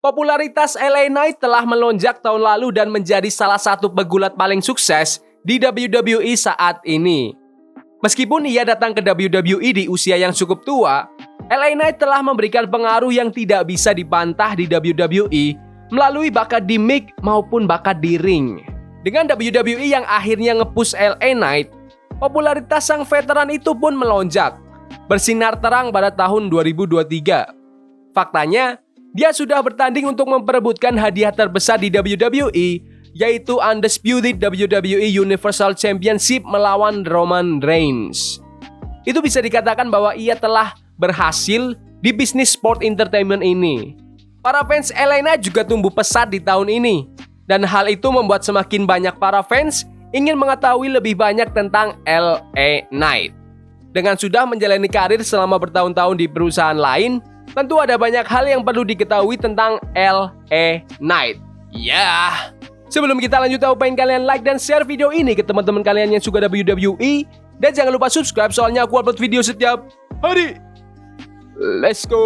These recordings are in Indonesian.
Popularitas LA Knight telah melonjak tahun lalu dan menjadi salah satu pegulat paling sukses di WWE saat ini. Meskipun ia datang ke WWE di usia yang cukup tua, LA Knight telah memberikan pengaruh yang tidak bisa dibantah di WWE melalui bakat di mic maupun bakat di ring. Dengan WWE yang akhirnya nge-push LA Knight, popularitas sang veteran itu pun melonjak, bersinar terang pada tahun 2023. Faktanya, dia sudah bertanding untuk memperebutkan hadiah terbesar di WWE, yaitu Undisputed WWE Universal Championship melawan Roman Reigns. Itu bisa dikatakan bahwa ia telah berhasil di bisnis sport entertainment ini. Para fans LA Knight juga tumbuh pesat di tahun ini, dan hal itu membuat semakin banyak para fans ingin mengetahui lebih banyak tentang LA Knight. Dengan sudah menjalani karir selama bertahun-tahun di perusahaan lain, tentu ada banyak hal yang perlu diketahui tentang LA Knight. Sebelum kita lanjut, upain kalian like dan share video ini ke teman-teman kalian yang suka WWE. Dan jangan lupa subscribe, soalnya aku upload video setiap hari. Let's go.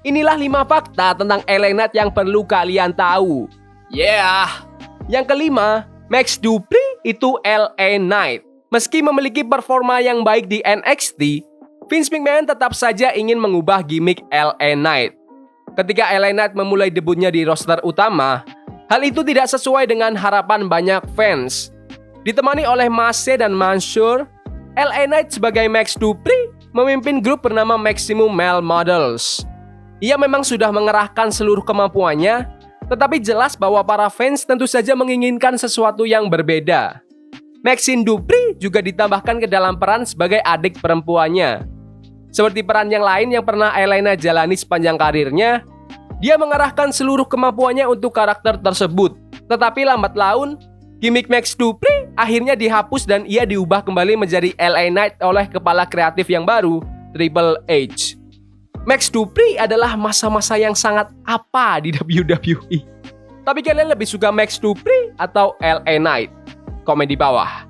Inilah 5 fakta tentang LA Knight yang perlu kalian tahu. Yang kelima, Max Dupri itu LA Knight. Meski memiliki performa yang baik di NXT, Vince McMahon tetap saja ingin mengubah gimmick LA Knight. Ketika LA Knight memulai debutnya di roster utama, hal itu tidak sesuai dengan harapan banyak fans. Ditemani oleh Mace dan Mansoor, LA Knight sebagai Max Dupri memimpin grup bernama Maximum Male Models. Ia memang sudah mengerahkan seluruh kemampuannya, tetapi jelas bahwa para fans tentu saja menginginkan sesuatu yang berbeda. Maxine Dupri juga ditambahkan ke dalam peran sebagai adik perempuannya. Seperti peran yang lain yang pernah LA Knight jalani sepanjang karirnya, dia mengerahkan seluruh kemampuannya untuk karakter tersebut. Tetapi lambat laun, gimmick Max Dupri akhirnya dihapus dan ia diubah kembali menjadi LA Knight oleh kepala kreatif yang baru, Triple H. Max Dupri adalah masa-masa yang sangat apa di WWE. Tapi kalian lebih suka Max Dupri atau LA Knight? Komen di bawah.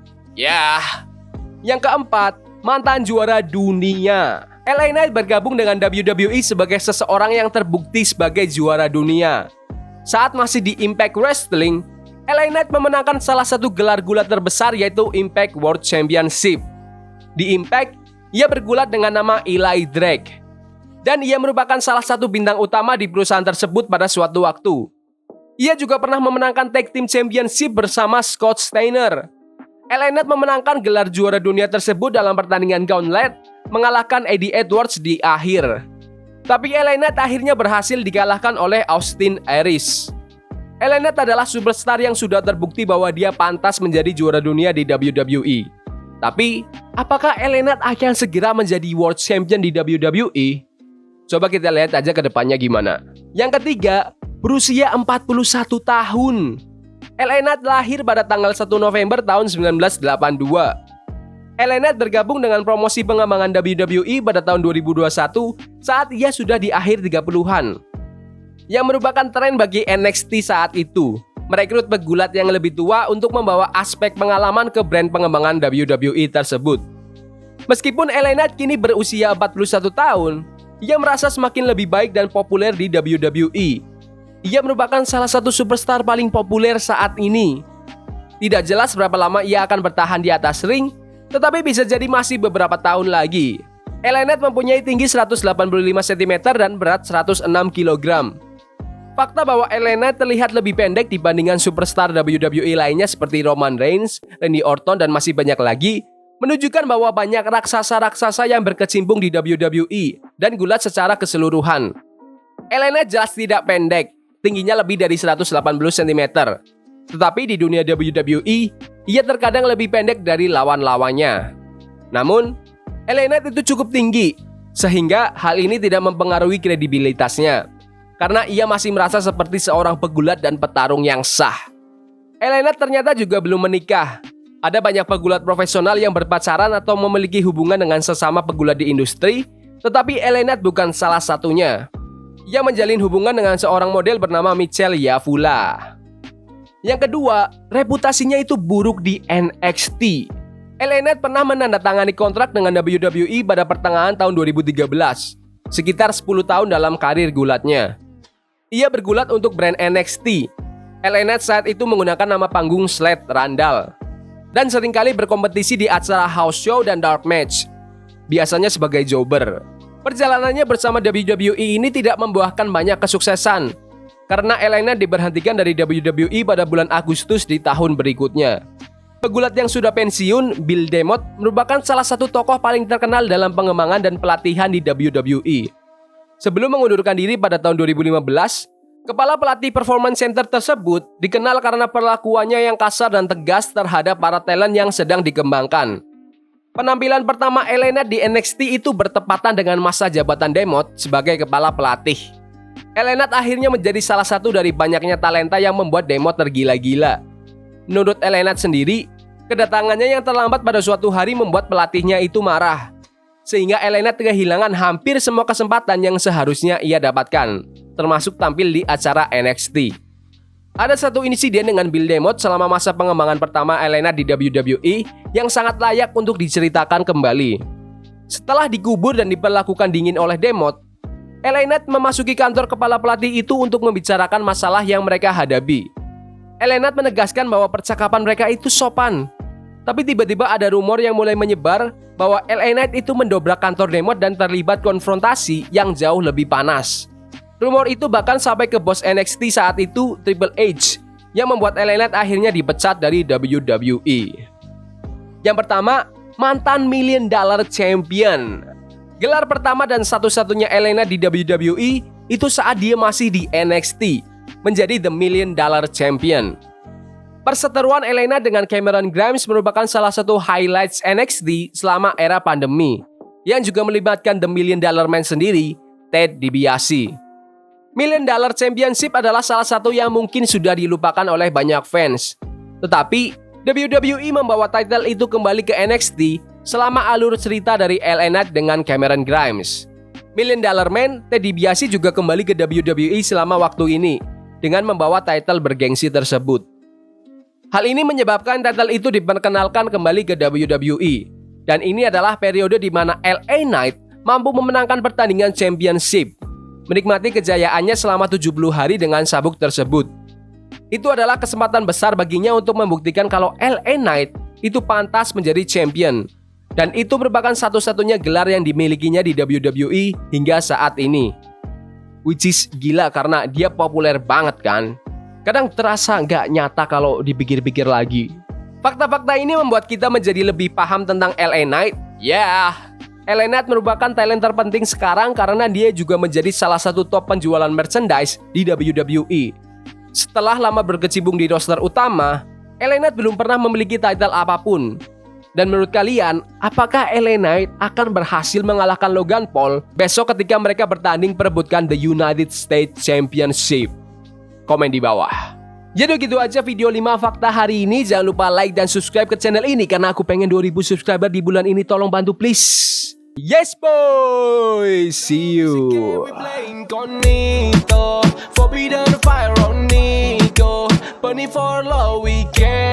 Yang keempat, mantan juara dunia. LA Knight bergabung dengan WWE sebagai seseorang yang terbukti sebagai juara dunia. Saat masih di Impact Wrestling, LA Knight memenangkan salah satu gelar gulat terbesar, yaitu Impact World Championship. Di Impact, ia bergulat dengan nama Eli Drake. Dan ia merupakan salah satu bintang utama di perusahaan tersebut pada suatu waktu. Ia juga pernah memenangkan Tag Team Championship bersama Scott Steiner. LA Knight memenangkan gelar juara dunia tersebut dalam pertandingan Gauntlet, mengalahkan Eddie Edwards di akhir. Tapi LA Knight akhirnya berhasil dikalahkan oleh Austin Aries. LA Knight adalah superstar yang sudah terbukti bahwa dia pantas menjadi juara dunia di WWE. Tapi, apakah LA Knight akan segera menjadi World Champion di WWE? Coba kita lihat aja ke depannya gimana. Yang ketiga, berusia 41 tahun. LA Knight lahir pada tanggal 1 November tahun 1982. LA Knight bergabung dengan promosi pengembangan WWE pada tahun 2021 saat ia sudah di akhir 30-an. Yang merupakan tren bagi NXT saat itu, merekrut pegulat yang lebih tua untuk membawa aspek pengalaman ke brand pengembangan WWE tersebut. Meskipun LA Knight kini berusia 41 tahun, ia merasa semakin lebih baik dan populer di WWE. Ia merupakan salah satu superstar paling populer saat ini. Tidak jelas berapa lama ia akan bertahan di atas ring, tetapi bisa jadi masih beberapa tahun lagi. LA Knight mempunyai tinggi 185 cm dan berat 106 kg. Fakta bahwa LA Knight terlihat lebih pendek dibandingkan superstar WWE lainnya seperti Roman Reigns, Randy Orton, dan masih banyak lagi, menunjukkan bahwa banyak raksasa-raksasa yang berkecimpung di WWE dan gulat secara keseluruhan. LA Knight jelas tidak pendek, tingginya lebih dari 180 cm. Tetapi di dunia WWE, ia terkadang lebih pendek dari lawan-lawannya. Namun, LA Knight itu cukup tinggi, sehingga hal ini tidak mempengaruhi kredibilitasnya, karena ia masih merasa seperti seorang pegulat dan petarung yang sah. LA Knight ternyata juga belum menikah. Ada banyak pegulat profesional yang berpacaran atau memiliki hubungan dengan sesama pegulat di industri, tetapi LA Knight bukan salah satunya. Ia menjalin hubungan dengan seorang model bernama Michelle Yavula. Yang kedua, reputasinya itu buruk di NXT. LA Knight pernah menandatangani kontrak dengan WWE pada pertengahan tahun 2013. sekitar 10 tahun dalam karir gulatnya. Ia bergulat untuk brand NXT. LA Knight saat itu menggunakan nama panggung Slade Randall dan seringkali berkompetisi di acara house show dan dark match, biasanya sebagai jobber. Perjalanannya bersama WWE ini tidak membuahkan banyak kesuksesan karena LA Knight diberhentikan dari WWE pada bulan Agustus di tahun berikutnya. Pegulat yang sudah pensiun, Bill DeMott, merupakan salah satu tokoh paling terkenal dalam pengembangan dan pelatihan di WWE. Sebelum mengundurkan diri pada tahun 2015, kepala pelatih Performance Center tersebut dikenal karena perlakuannya yang kasar dan tegas terhadap para talent yang sedang dikembangkan. Penampilan pertama LA Knight di NXT itu bertepatan dengan masa jabatan DeMott sebagai kepala pelatih. LA Knight akhirnya menjadi salah satu dari banyaknya talenta yang membuat DeMott tergila-gila. Menurut LA Knight sendiri, kedatangannya yang terlambat pada suatu hari membuat pelatihnya itu marah, sehingga LA Knight kehilangan hampir semua kesempatan yang seharusnya ia dapatkan, termasuk tampil di acara NXT. Ada satu insiden dengan Bill DeMott selama masa pengembangan pertama LA Knight di WWE yang sangat layak untuk diceritakan kembali. Setelah dikubur dan diperlakukan dingin oleh DeMott, LA Knight memasuki kantor kepala pelatih itu untuk membicarakan masalah yang mereka hadapi. LA Knight menegaskan bahwa percakapan mereka itu sopan. Tapi tiba-tiba ada rumor yang mulai menyebar bahwa LA Knight itu mendobrak kantor DeMott dan terlibat konfrontasi yang jauh lebih panas. Rumor itu bahkan sampai ke bos NXT saat itu, Triple H, yang membuat LA Knight akhirnya dipecat dari WWE. Yang pertama, mantan $1 Million Champion. Gelar pertama dan satu-satunya LA Knight di WWE itu saat dia masih di NXT, menjadi The $1 Million Champion. Perseteruan LA Knight dengan Cameron Grimes merupakan salah satu highlights NXT selama era pandemi, yang juga melibatkan The $1 Million Man sendiri, Ted DiBiase. $1 Million Championship adalah salah satu yang mungkin sudah dilupakan oleh banyak fans. Tetapi, WWE membawa title itu kembali ke NXT selama alur cerita dari LA Knight dengan Cameron Grimes. $1 Million Man, Ted DiBiase juga kembali ke WWE selama waktu ini dengan membawa title bergengsi tersebut. Hal ini menyebabkan title itu diperkenalkan kembali ke WWE, dan ini adalah periode di mana LA Knight mampu memenangkan pertandingan championship, menikmati kejayaannya selama 70 hari dengan sabuk tersebut. Itu adalah kesempatan besar baginya untuk membuktikan kalau LA Knight itu pantas menjadi champion, dan itu merupakan satu-satunya gelar yang dimilikinya di WWE hingga saat ini. Which is gila karena dia populer banget kan. Kadang terasa nggak nyata kalau dipikir-pikir lagi. Fakta-fakta ini membuat kita menjadi lebih paham tentang LA Knight. LA Knight merupakan talent terpenting sekarang karena dia juga menjadi salah satu top penjualan merchandise di WWE. Setelah lama berkecimpung di roster utama, LA Knight belum pernah memiliki title apapun. Dan menurut kalian, apakah LA Knight akan berhasil mengalahkan Logan Paul besok ketika mereka bertanding perebutkan The United States Championship? Komen di bawah. Jadi gitu aja video 5 fakta hari ini. Jangan lupa like dan subscribe ke channel ini karena aku pengen 2000 subscriber di bulan ini. Tolong bantu please. Yes boy. See you. Forbidden fire on Nico. Burning for love we can.